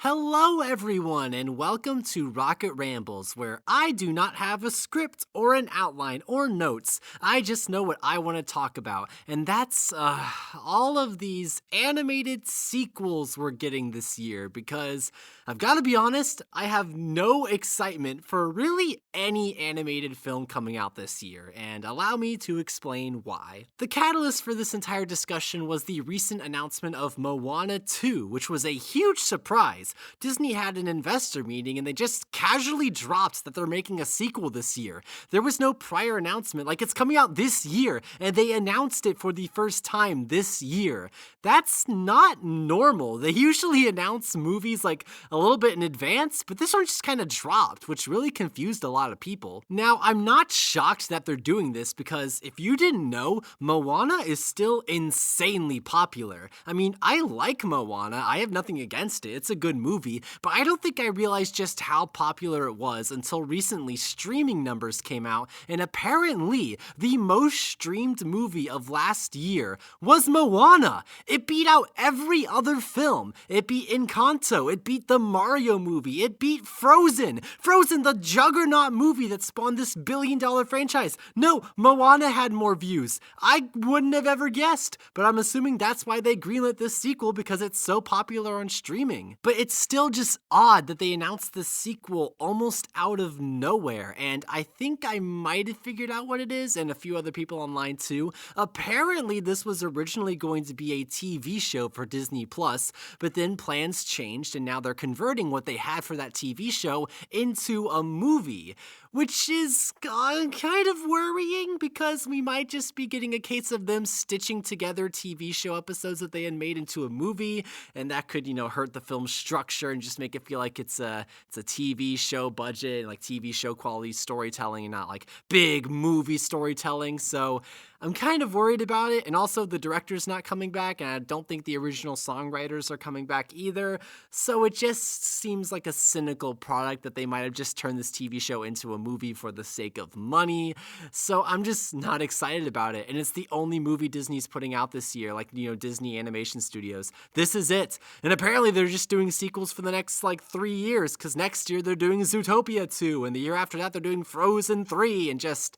Hello, everyone, and welcome to Rocket Rambles, where I do not have a script or an outline or notes. I just know what I want to talk about, and that's all of these animated sequels we're getting this year. Because I've got to be honest, I have no excitement for really any animated film coming out this year, and allow me to explain why. The catalyst for this entire discussion was the recent announcement of Moana 2, which was a huge surprise. Disney had an investor meeting and they just casually dropped that they're making a sequel this year. There was no prior announcement, like it's coming out this year, and they announced it for the first time this year. That's not normal. They usually announce movies like a little bit in advance, but this one just kind of dropped, which really confused a lot of people. Now, I'm not shocked that they're doing this because if you didn't know, Moana is still insanely popular. I mean, I like Moana. I have nothing against it. It's a good movie, but I don't think I realized just how popular it was until recently streaming numbers came out, and apparently the most streamed movie of last year was Moana. It beat out every other film. It beat Encanto. It beat the Mario movie. It beat Frozen. Frozen, the juggernaut movie that spawned this billion-dollar franchise. No, Moana had more views. I wouldn't have ever guessed, but I'm assuming that's why they greenlit this sequel, because it's so popular on streaming. But it's still just odd that they announced this sequel almost out of nowhere, and I think I might have figured out what it is, and a few other people online too. Apparently, this was originally going to be a TV show for Disney Plus, but then plans changed, and now they're converting what they had for that TV show into a movie, which is kind of worrying because we might just be getting a case of them stitching together TV show episodes that they had made into a movie, and that could, hurt the film's structure and just make it feel like it's a TV show budget and like TV show quality storytelling and not like big movie storytelling. So I'm kind of worried about it, and also the director's not coming back, and I don't think the original songwriters are coming back either, so it just seems like a cynical product that they might have just turned this TV show into a movie for the sake of money, so I'm just not excited about it, and it's the only movie Disney's putting out this year, like, Disney Animation Studios. This is it, and apparently they're just doing sequels for the next, 3 years, because next year they're doing Zootopia 2, and the year after that they're doing Frozen 3, and just...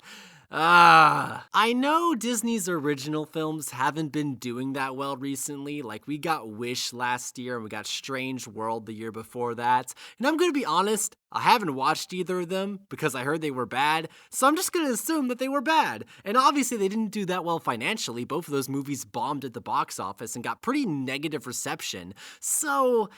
I know Disney's original films haven't been doing that well recently. Like, we got Wish last year and we got Strange World the year before that. And I'm gonna be honest, I haven't watched either of them because I heard they were bad, so I'm just gonna assume that they were bad. And obviously they didn't do that well financially. Both of those movies bombed at the box office and got pretty negative reception. So...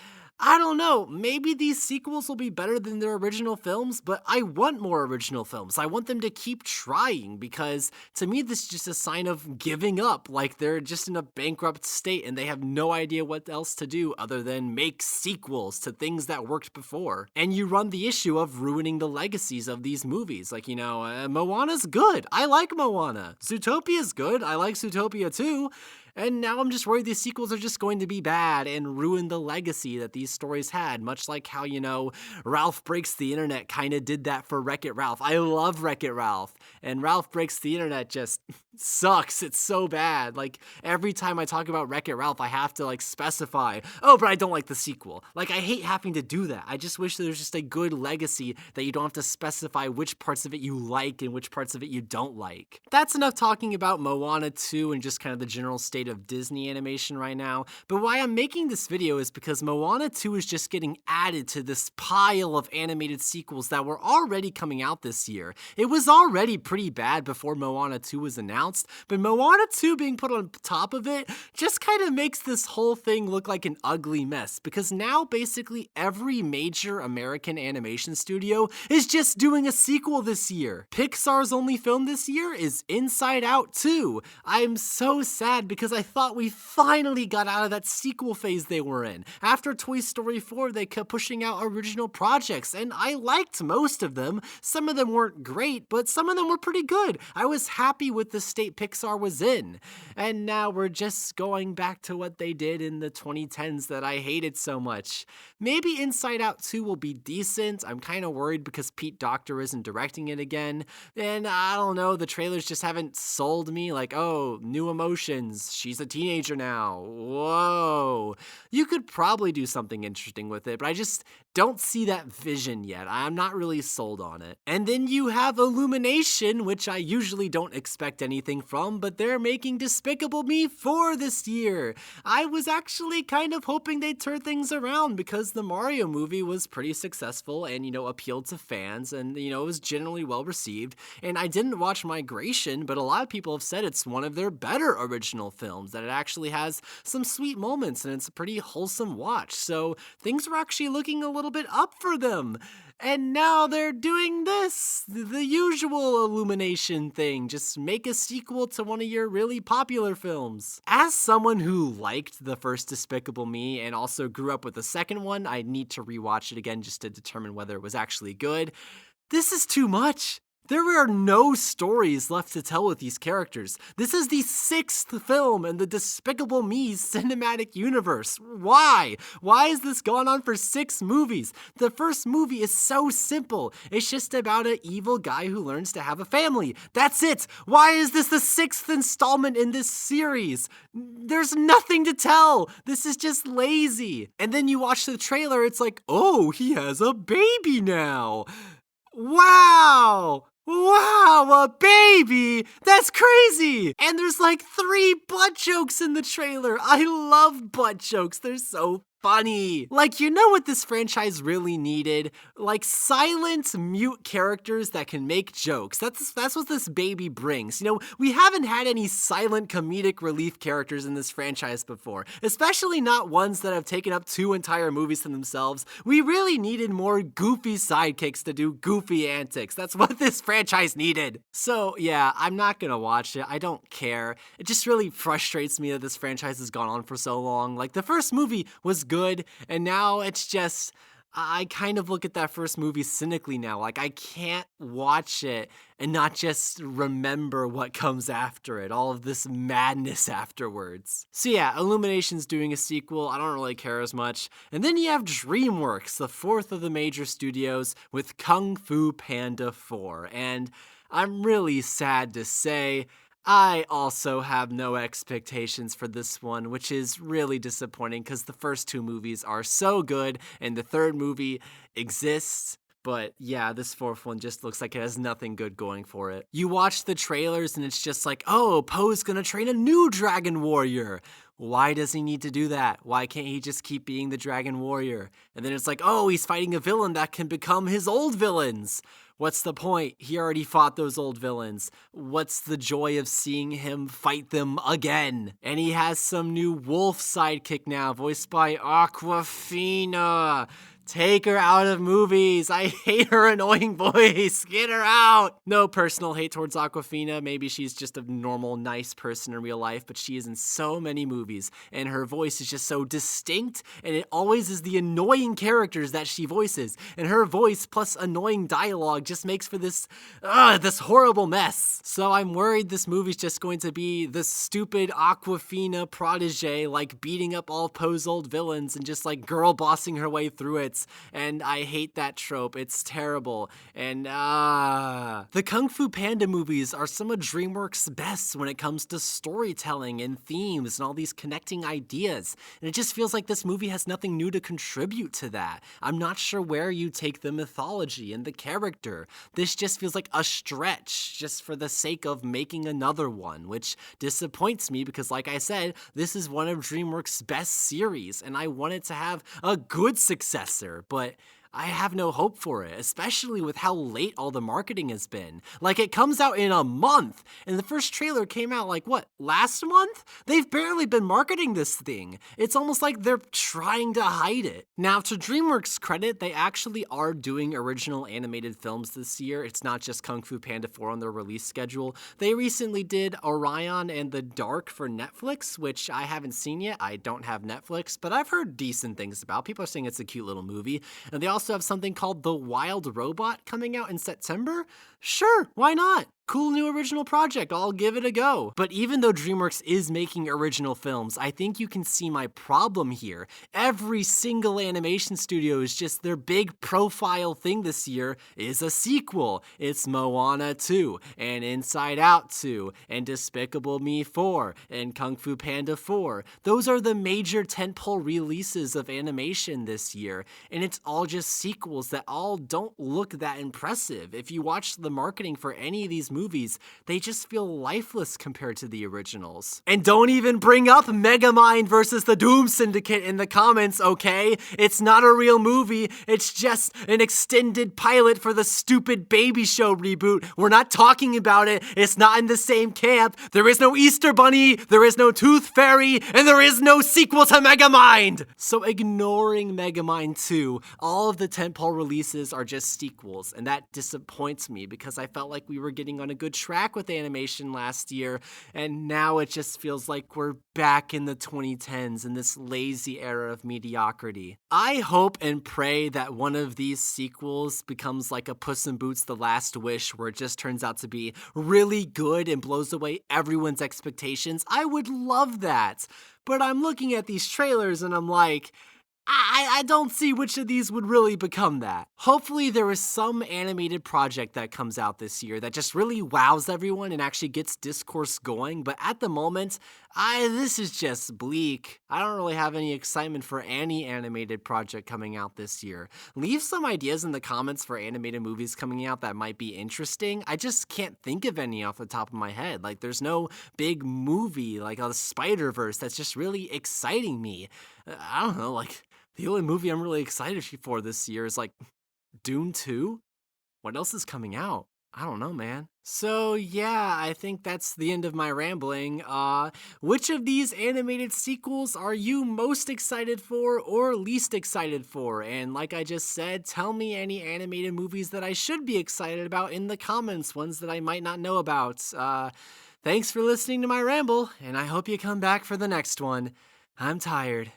I don't know, maybe these sequels will be better than their original films, but I want more original films. I want them to keep trying, because to me this is just a sign of giving up, like they're just in a bankrupt state and they have no idea what else to do other than make sequels to things that worked before. And you run the issue of ruining the legacies of these movies. Like, Moana's good. I like Moana. Zootopia's good. I like Zootopia too. And now I'm just worried these sequels are just going to be bad and ruin the legacy that these stories had, much like how, Ralph Breaks the Internet kind of did that for Wreck-It Ralph. I love Wreck-It Ralph, and Ralph Breaks the Internet just sucks. It's so bad. Like, every time I talk about Wreck-It Ralph, I have to, specify, oh, but I don't like the sequel. Like, I hate having to do that. I just wish there was just a good legacy that you don't have to specify which parts of it you like and which parts of it you don't like. That's enough talking about Moana 2 and just kind of the general state of Disney animation right now, but why I'm making this video is because Moana 2 is just getting added to this pile of animated sequels that were already coming out this year. It was already pretty bad before Moana 2 was announced, but Moana 2 being put on top of it just kind of makes this whole thing look like an ugly mess, because now basically every major American animation studio is just doing a sequel this year. Pixar's only film this year is Inside Out 2. I'm so sad because I thought we finally got out of that sequel phase they were in. After Toy Story 4, they kept pushing out original projects, and I liked most of them. Some of them weren't great, but some of them were pretty good. I was happy with the state Pixar was in. And now we're just going back to what they did in the 2010s that I hated so much. Maybe Inside Out 2 will be decent. I'm kind of worried because Pete Docter isn't directing it again. And I don't know, the trailers just haven't sold me. Like, oh, new emotions. She's a teenager now. Whoa. You could probably do something interesting with it, but I just don't see that vision yet. I'm not really sold on it. And then you have Illumination, which I usually don't expect anything from, but they're making Despicable Me 4 this year. I was actually kind of hoping they'd turn things around because the Mario movie was pretty successful and, appealed to fans and, it was generally well received. And I didn't watch Migration, but a lot of people have said it's one of their better original films, that it actually has some sweet moments and it's a pretty wholesome watch. So things were actually looking a little bit up for them. And now they're doing this, the usual Illumination thing, just make a sequel to one of your really popular films. As someone who liked the first Despicable Me and also grew up with the second one, I need to rewatch it again just to determine whether it was actually good. This is too much. There are no stories left to tell with these characters. This is the 6th film in the Despicable Me cinematic universe. Why? Why has this gone on for 6 movies? The first movie is so simple. It's just about an evil guy who learns to have a family. That's it. Why is this the 6th installment in this series? There's nothing to tell. This is just lazy. And then you watch the trailer, it's like, oh, he has a baby now. Wow! Wow, a baby! That's crazy! And there's like 3 butt jokes in the trailer. I love butt jokes. They're so funny. Like, you know what this franchise really needed? Like, silent, mute characters that can make jokes. That's what this baby brings. We haven't had any silent comedic relief characters in this franchise before, especially not ones that have taken up 2 entire movies to themselves. We really needed more goofy sidekicks to do goofy antics. That's what this franchise needed. So, yeah, I'm not gonna watch it. I don't care. It just really frustrates me that this franchise has gone on for so long. Like, the first movie was good, and now it's just, I kind of look at that first movie cynically now. Like, I can't watch it and not just remember what comes after it, all of this madness afterwards. So yeah, Illumination's doing a sequel. I don't really care as much. And then you have DreamWorks, the 4th of the major studios, with Kung Fu Panda 4. And I'm really sad to say, I also have no expectations for this one, which is really disappointing because the first 2 movies are so good and the 3rd movie exists. But yeah, this 4th one just looks like it has nothing good going for it. You watch the trailers and it's just like, oh, Poe's gonna train a new Dragon Warrior. Why does he need to do that? Why can't he just keep being the Dragon Warrior? And then it's like, oh, he's fighting a villain that can become his old villains. What's the point? He already fought those old villains. What's the joy of seeing him fight them again? And he has some new wolf sidekick now, voiced by Awkwafina. Take her out of movies. I hate her annoying voice. Get her out. No personal hate towards Awkwafina. Maybe she's just a normal, nice person in real life, but she is in so many movies, and her voice is just so distinct, and it always is the annoying characters that she voices. And her voice plus annoying dialogue just makes for this horrible mess. So I'm worried this movie's just going to be the stupid Awkwafina protege, like beating up all Poe's old villains and just like girl bossing her way through it. And I hate that trope. It's terrible. And the Kung Fu Panda movies are some of DreamWorks' best when it comes to storytelling and themes and all these connecting ideas. And it just feels like this movie has nothing new to contribute to that. I'm not sure where you take the mythology and the character. This just feels like a stretch just for the sake of making another one, which disappoints me because, like I said, this is one of DreamWorks' best series, and I want it to have a good successor. But I have no hope for it, especially with how late all the marketing has been. Like, it comes out in a month, and the first trailer came out like, what, last month? They've barely been marketing this thing. It's almost like they're trying to hide it. Now, to DreamWorks' credit, they actually are doing original animated films this year. It's not just Kung Fu Panda 4 on their release schedule. They recently did Orion and the Dark for Netflix, which I haven't seen yet. I don't have Netflix, but I've heard decent things about. People are saying it's a cute little movie. And they also have something called The Wild Robot coming out in September. Sure, why not? cool new original project, I'll give it a go. But even though DreamWorks is making original films, I think you can see my problem here. Every single animation studio is just their big profile thing this year is a sequel. It's Moana 2, and Inside Out 2, and Despicable Me 4, and Kung Fu Panda 4. Those are the major tentpole releases of animation this year, and it's all just sequels that all don't look that impressive. If you watch the marketing for any of these movies, they just feel lifeless compared to the originals. And don't even bring up Megamind versus the Doom Syndicate in the comments, okay? It's not a real movie, it's just an extended pilot for the stupid Baby Show reboot. We're not talking about it, it's not in the same camp, there is no Easter Bunny, there is no Tooth Fairy, and there is no sequel to Megamind! So ignoring Megamind 2, all of the tentpole releases are just sequels, and that disappoints me because I felt like we were getting on a good track with animation last year, and now it just feels like we're back in the 2010s in this lazy era of mediocrity. I hope and pray that one of these sequels becomes like a Puss in Boots: The Last Wish, where it just turns out to be really good and blows away everyone's expectations. I would love that. But I'm looking at these trailers and I'm like, I don't see which of these would really become that. Hopefully there is some animated project that comes out this year that just really wows everyone and actually gets discourse going, but at the moment, this is just bleak. I don't really have any excitement for any animated project coming out this year. Leave some ideas in the comments for animated movies coming out that might be interesting. I just can't think of any off the top of my head. Like, there's no big movie like a Spider-Verse that's just really exciting me. I don't know, like, the only movie I'm really excited for this year is like Dune 2? What else is coming out? I don't know, man. So yeah, I think that's the end of my rambling. Which of these animated sequels are you most excited for or least excited for? And like I just said, tell me any animated movies that I should be excited about in the comments, ones that I might not know about. Thanks for listening to my ramble, and I hope you come back for the next one. I'm tired.